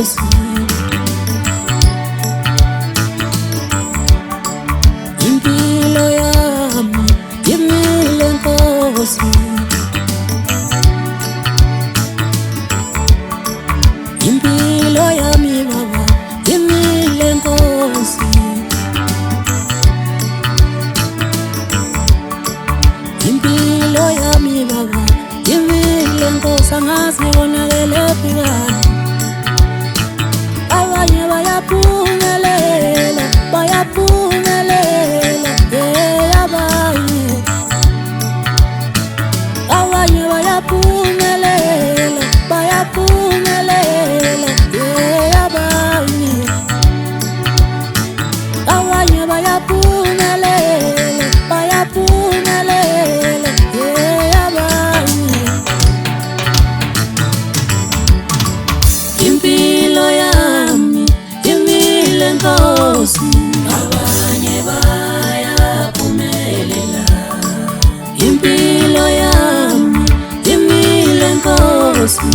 Nkosi. Impilo yami imile Nkosi. Impilo yami Baba imile Nkosi. Impilo yami Baba imile Nkosi. Angazi konakele phikani. Abanye bayaphumelela, bayaphumelela, abanye. Abanye bayaphumelela, bayaphumelela, abanye. Abanye bayaphumelela, bayaphumelela, abanye. Impilo yami imile Nkosi. Abanye bayaphumelela. Impilo yami imile Nkosi.